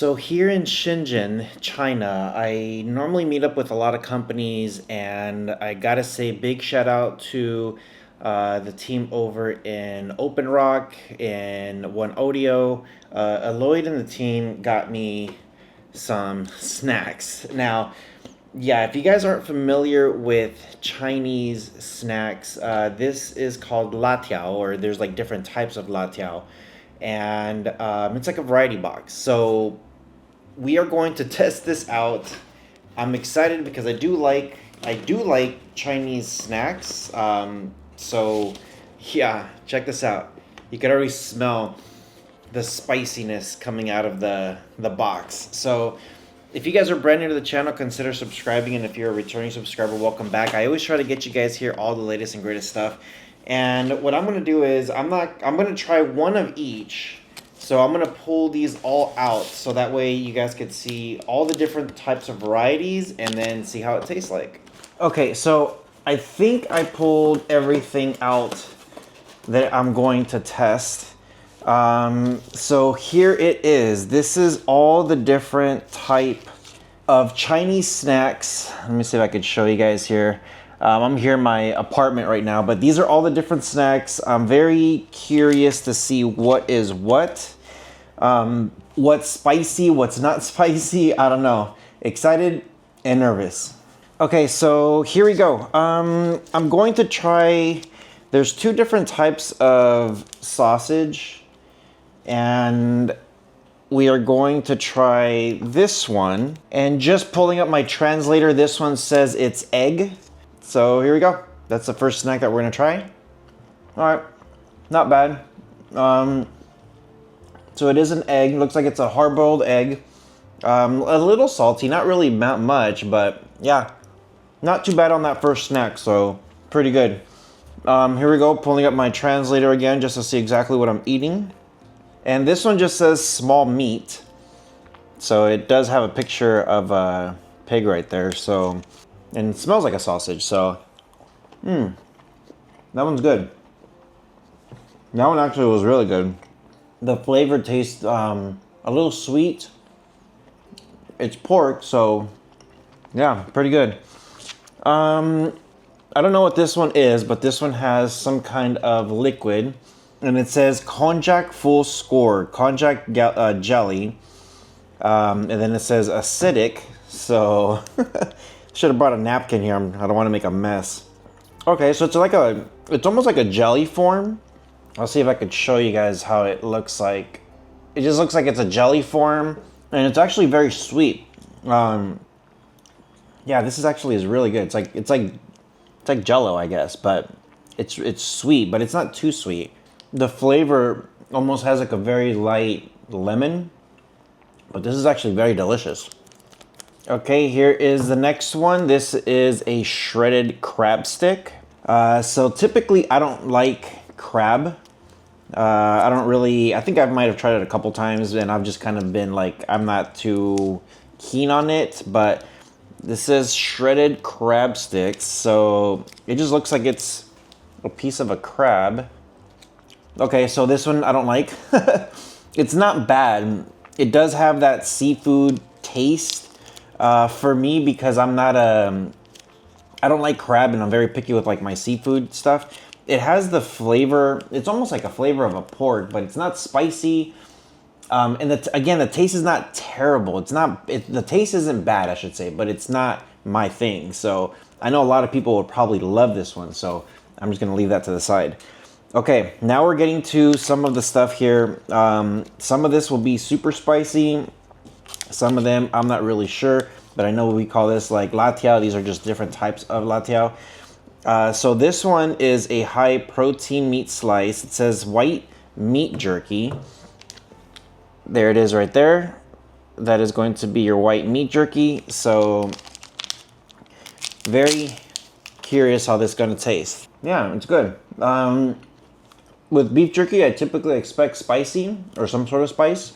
So here in Shenzhen, China, I normally meet up with a lot of companies, and I gotta say, big shout out to the team over in Open Rock and One Audio. Lloyd and the team got me some snacks. Now, yeah, if you guys aren't familiar with Chinese snacks, this is called Latiao, or there's like different types of Latiao, and it's like a variety box. So we are going to test this out. I'm excited because I do like Chinese snacks. So yeah, check this out. You can already smell the spiciness coming out of the box. So if you guys are brand new to the channel, consider subscribing, and if you're a returning subscriber, welcome back. I always try to get you guys here all the latest and greatest stuff. And what I'm gonna do is I'm gonna try one of each. So I'm gonna pull these all out so that way you guys could see all the different types of varieties and then see how it tastes like. Okay, so I think I pulled everything out that I'm going to test. So here it is. This is all the different type of Chinese snacks. Let me see if I could show you guys here. I'm here in my apartment right now, but these are all the different snacks. I'm very curious to see what is what. What's spicy, what's not spicy, I don't know. Excited and nervous. Okay, so here we go. I'm going to try, there's two different types of sausage, and we are going to try this one. And just pulling up my translator, this one says it's egg. So here we go. That's the first snack that we're gonna try. All right, not bad. So it is an egg. Looks like it's a hard-boiled egg. A little salty, not really much, but yeah, not too bad on that first snack. So pretty good. Here we go. Pulling up my translator again just to see exactly what I'm eating. And this one just says small meat. So it does have a picture of a pig right there. So. And it smells like a sausage, so, that one's good. That one actually was really good. The flavor tastes a little sweet. It's pork, so, yeah, pretty good. I don't know what this one is, but this one has some kind of liquid. And it says konjac full score, konjac jelly. And then it says acidic, so... Should have brought a napkin here. I don't want to make a mess. Okay, so it's almost like a jelly form. I'll see if I could show you guys how it looks like. It just looks like it's a jelly form, and it's actually very sweet. Yeah, this is really good. It's like Jello, I guess, but it's sweet, but it's not too sweet. The flavor almost has like a very light lemon, but this is actually very delicious. Okay, here is the next one. This is a shredded crab stick. So typically I don't like crab. I think I might have tried it a couple times and I've just kind of been like, I'm not too keen on it, but this is shredded crab sticks. So it just looks like it's a piece of a crab. Okay, so this one I don't like. It's not bad. It does have that seafood taste. For me, because I don't like crab and I'm very picky with like my seafood stuff. It has the flavor, it's almost like a flavor of a pork, but it's not spicy. And again, the taste is not terrible. The taste isn't bad, I should say, but it's not my thing. So I know a lot of people would probably love this one. So I'm just gonna leave that to the side. Okay, now we're getting to some of the stuff here. Some of this will be super spicy. Some of them, I'm not really sure, but I know we call this like Latiao. These are just different types of Latiao. So this one is a high protein meat slice. It says white meat jerky. There it is right there. That is going to be your white meat jerky. So very curious how this is going to taste. Yeah, it's good. With beef jerky, I typically expect spicy or some sort of spice.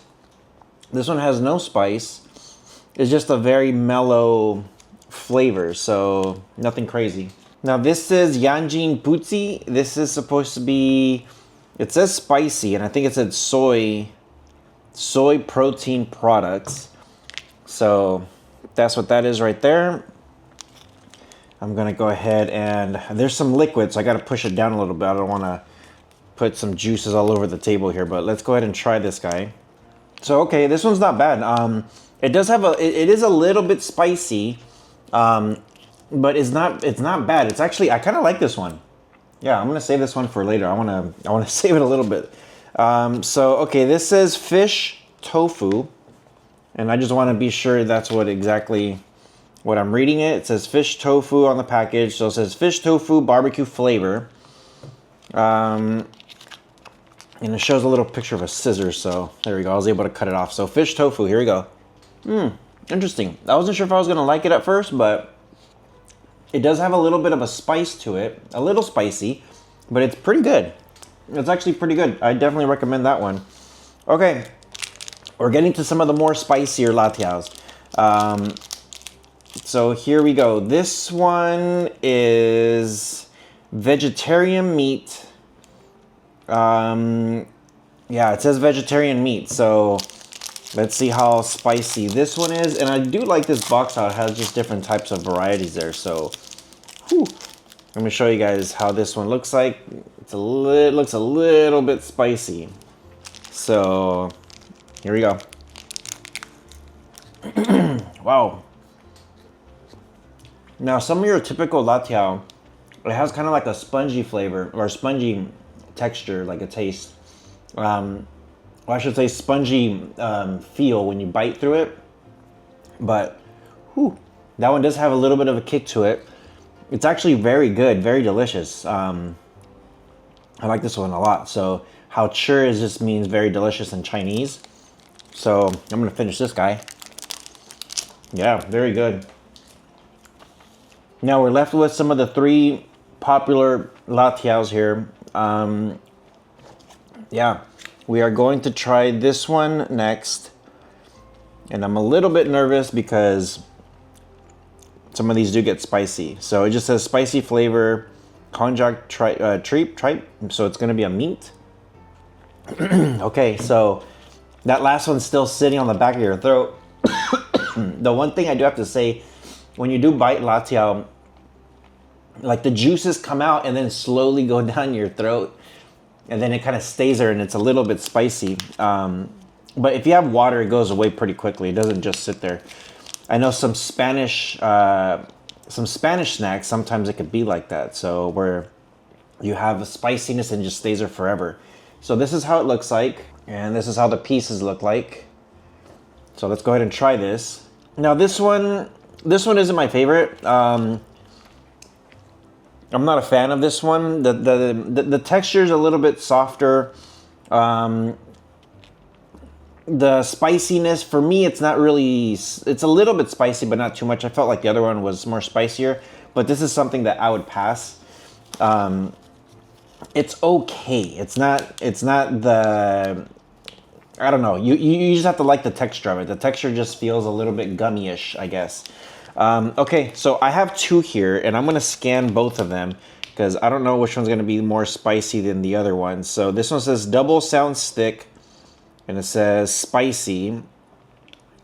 This one has no spice. It's just a very mellow flavor, so nothing crazy. Now this is Yanjin Putzi. This is supposed to be, it says spicy, and I think it said soy soy protein products. So that's what that is right there. I'm gonna go ahead and there's some liquid, so I gotta push it down a little bit. I don't wanna put some juices all over the table here, but let's go ahead and try this guy. So, okay, this one's not bad. It does have it is a little bit spicy, but it's not bad. It's actually, I kind of like this one. Yeah, I'm gonna save this one for later. I wanna save it a little bit. So, okay, this says fish tofu, and I just want to be sure that's exactly what I'm reading it. It says fish tofu on the package, so it says fish tofu barbecue flavor. And it shows a little picture of a scissors, so there we go. I was able to cut it off. So fish tofu, here we go. Interesting. I wasn't sure if I was gonna like it at first, but it does have a little bit of a spice to it. A little spicy, but it's pretty good. It's actually pretty good. I definitely recommend that one. Okay, we're getting to some of the more spicier latiaos. So here we go. This one is vegetarian meat. Yeah, it says vegetarian meat, so let's see how spicy this one is. And I do like this box how it has just different types of varieties there. So, whew. Let me show you guys how this one looks like. It looks a little bit spicy. So, here we go. Wow. Now, some of your typical latiao, it has kind of like a spongy flavor or spongy texture, like a taste. Well, I should say spongy feel when you bite through it. But, whew, that one does have a little bit of a kick to it. It's actually very good, very delicious. I like this one a lot. So, how chur just means very delicious in Chinese. So, I'm gonna finish this guy. Yeah, very good. Now we're left with some of the 3 popular latiaos here. Yeah, we are going to try this one next. And I'm a little bit nervous because some of these do get spicy. So it just says spicy flavor, konjac tripe. So it's gonna be a meat. Okay, so that last one's still sitting on the back of your throat. The one thing I do have to say, when you do bite latiao, like the juices come out and then slowly go down your throat, and then it kind of stays there and it's a little bit spicy. But if you have water, it goes away pretty quickly. It doesn't just sit there. I know some Spanish snacks, sometimes it could be like that. So where you have a spiciness and just stays there forever. So this is how it looks like, and this is how the pieces look like. So let's go ahead and try this. Now this one isn't my favorite. I'm not a fan of this one. The texture is a little bit softer. The spiciness, for me, it's not really, it's a little bit spicy, but not too much. I felt like the other one was more spicier, but this is something that I would pass. It's okay. It's not the, I don't know. You just have to like the texture of it. The texture just feels a little bit gummy-ish, I guess. Okay, so I have 2 here, and I'm going to scan both of them because I don't know which one's going to be more spicy than the other one. So this one says double sound stick, and it says spicy,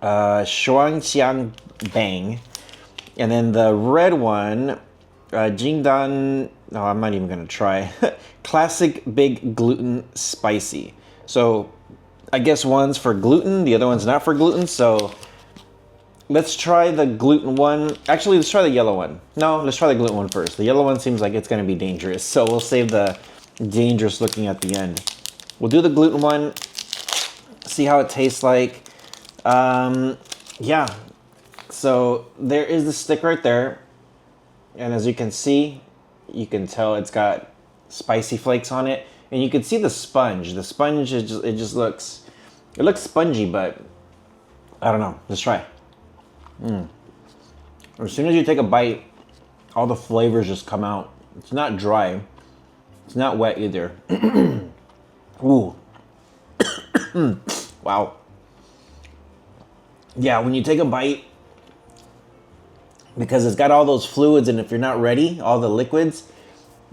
shuangxiang bang. And then the red one, jingdan, no, I'm not even going to try. Classic big gluten spicy. So I guess one's for gluten, the other one's not for gluten. So let's try the gluten one. Actually, let's try the yellow one. No, let's try the gluten one first. The yellow one seems like it's going to be dangerous. So we'll save the dangerous looking at the end. We'll do the gluten one. See how it tastes like. Yeah. So there is the stick right there. And as you can see, you can tell it's got spicy flakes on it. And you can see the sponge. The sponge, it just looks, it looks spongy, but I don't know. Let's try. As soon as you take a bite, all the flavors just come out. It's not dry. It's not wet either. Ooh. Wow. Yeah, when you take a bite, because it's got all those fluids, and if you're not ready, all the liquids,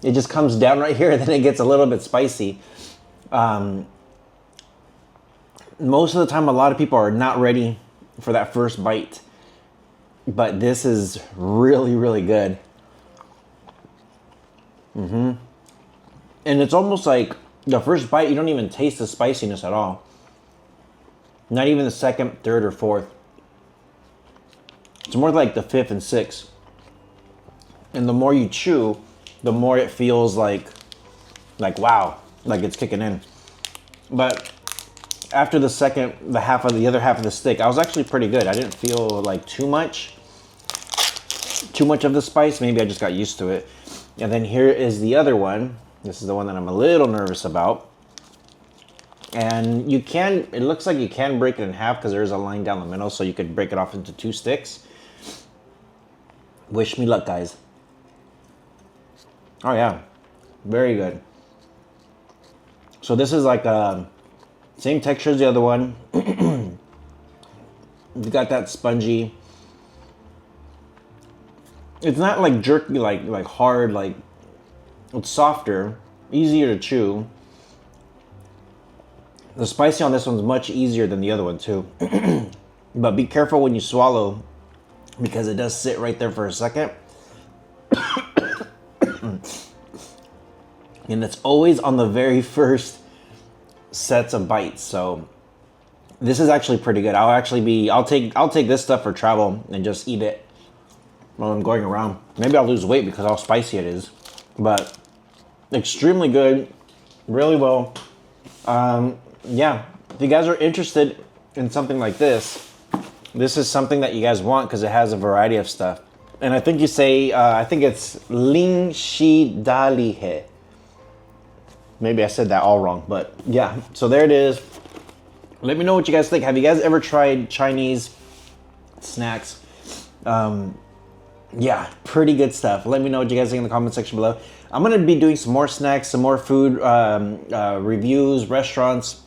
it just comes down right here, and then it gets a little bit spicy. most of the time, a lot of people are not ready for that first bite. But this is really, really good. And it's almost like the first bite, you don't even taste the spiciness at all. Not even the second, third, or fourth. It's more like the fifth and sixth. And the more you chew, the more it feels like wow, like it's kicking in. But after the second, the other half of the stick, I was actually pretty good. I didn't feel like too much of the spice. Maybe I just got used to it. And then here is the other one. This is the one that I'm a little nervous about. And it looks like you can break it in half because there is a line down the middle, so you could break it off into 2 sticks. Wish me luck, guys. Oh yeah, very good. So this is like same texture as the other one. You got that spongy. It's not like jerky, like hard, like it's softer, easier to chew. The spicy on this one's much easier than the other one too. But be careful when you swallow because it does sit right there for a second. And it's always on the very first sets of bites. So this is actually pretty good. I'll take this stuff for travel and just eat it while I'm going around. Maybe I'll lose weight because how spicy it is. But extremely good, really well. Yeah, if you guys are interested in something like this is something that you guys want because it has a variety of stuff. And I think you say, I think it's Ling Shi Dali He. Maybe I said that all wrong, but yeah. So there it is. Let me know what you guys think. Have you guys ever tried Chinese snacks? Yeah, pretty good stuff. Let me know what you guys think in the comment section below. I'm going to be doing some more snacks, some more food reviews, restaurants.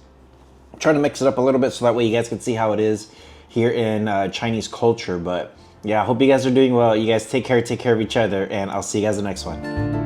I'm trying to mix it up a little bit so that way you guys can see how it is here in Chinese culture. But yeah, I hope you guys are doing well. You guys take care of each other, and I'll see you guys in the next one.